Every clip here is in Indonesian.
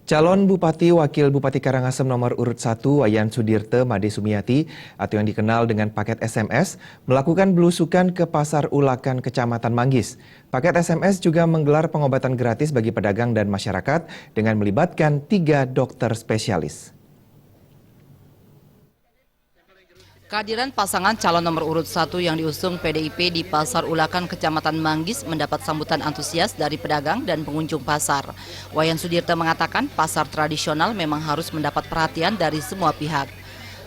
Calon Bupati Wakil Bupati Karangasem nomor urut 1 Wayan Sudirte Made Sumiati atau yang dikenal dengan paket SMS melakukan belusukan ke Pasar Ulakan Kecamatan Manggis. Paket SMS juga menggelar pengobatan gratis bagi pedagang dan masyarakat dengan melibatkan 3 dokter spesialis. Kehadiran pasangan calon nomor urut 1 yang diusung PDIP di Pasar Ulakan Kecamatan Manggis mendapat sambutan antusias dari pedagang dan pengunjung pasar. Wayan Sudirte mengatakan pasar tradisional memang harus mendapat perhatian dari semua pihak.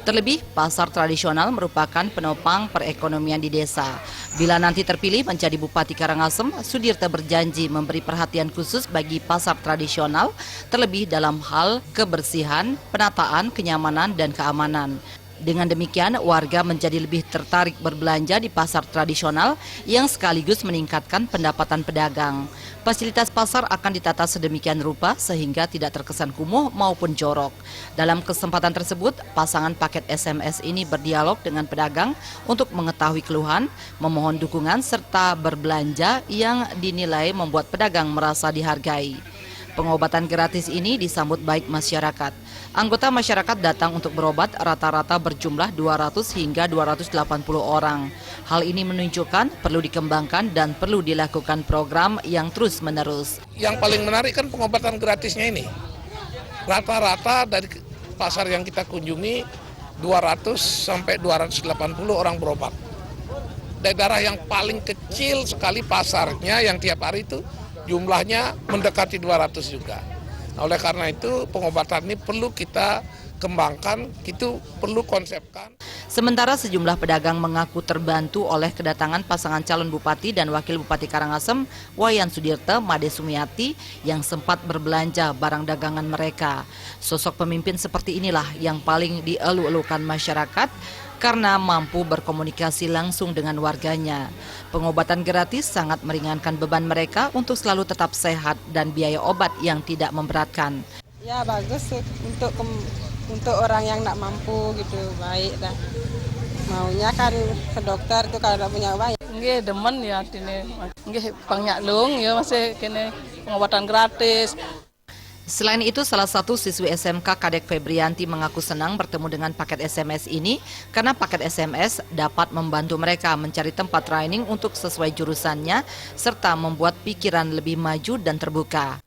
Terlebih, pasar tradisional merupakan penopang perekonomian di desa. Bila nanti terpilih menjadi Bupati Karangasem, Sudirte berjanji memberi perhatian khusus bagi pasar tradisional, terlebih dalam hal kebersihan, penataan, kenyamanan, dan keamanan. Dengan demikian, warga menjadi lebih tertarik berbelanja di pasar tradisional yang sekaligus meningkatkan pendapatan pedagang. Fasilitas pasar akan ditata sedemikian rupa sehingga tidak terkesan kumuh maupun jorok. Dalam kesempatan tersebut, pasangan paket SMS ini berdialog dengan pedagang untuk mengetahui keluhan, memohon dukungan, serta berbelanja yang dinilai membuat pedagang merasa dihargai. Pengobatan gratis ini disambut baik masyarakat. Anggota masyarakat datang untuk berobat rata-rata berjumlah 200 hingga 280 orang. Hal ini menunjukkan perlu dikembangkan dan perlu dilakukan program yang terus-menerus. Yang paling menarik kan pengobatan gratisnya ini. Rata-rata dari pasar yang kita kunjungi 200 sampai 280 orang berobat. Daerah yang paling kecil sekali pasarnya yang tiap hari itu jumlahnya mendekati 200 juga. Nah, oleh karena itu pengobatan ini perlu kita kembangkan, itu perlu konsepkan. Sementara sejumlah pedagang mengaku terbantu oleh kedatangan pasangan calon bupati dan wakil bupati Karangasem, Wayan Sudirte Made Sumiati, yang sempat berbelanja barang dagangan mereka. Sosok pemimpin seperti inilah yang paling dielu-elukan masyarakat karena mampu berkomunikasi langsung dengan warganya. Pengobatan gratis sangat meringankan beban mereka untuk selalu tetap sehat dan biaya obat yang tidak memberatkan. Ya bagus sih untuk orang yang tidak mampu gitu, baik dah. Maunya kan ke dokter tuh kalau tidak punya uang. Nggih demen ya dene. Nggih pangnyaklung ya masih kene pengobatan gratis. Selain itu, salah satu siswi SMK Kadek Febrianti mengaku senang bertemu dengan paket SMS ini karena paket SMS dapat membantu mereka mencari tempat training untuk sesuai jurusannya serta membuat pikiran lebih maju dan terbuka.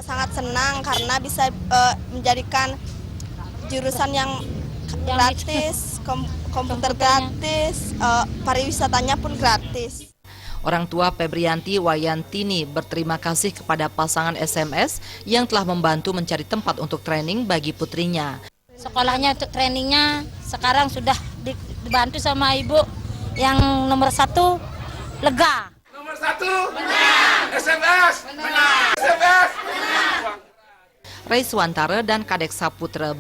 Sangat senang karena bisa menjadikan jurusan yang gratis, komputer gratis, pariwisatanya pun gratis. Orang tua Febrianti Wayantini berterima kasih kepada pasangan SMS yang telah membantu mencari tempat untuk training bagi putrinya. Sekolahnya untuk trainingnya sekarang sudah dibantu sama ibu yang nomor 1 lega. Nomor 1 benar. SMS benar. SMS benar. Ray Swantara dan Kadek Saputra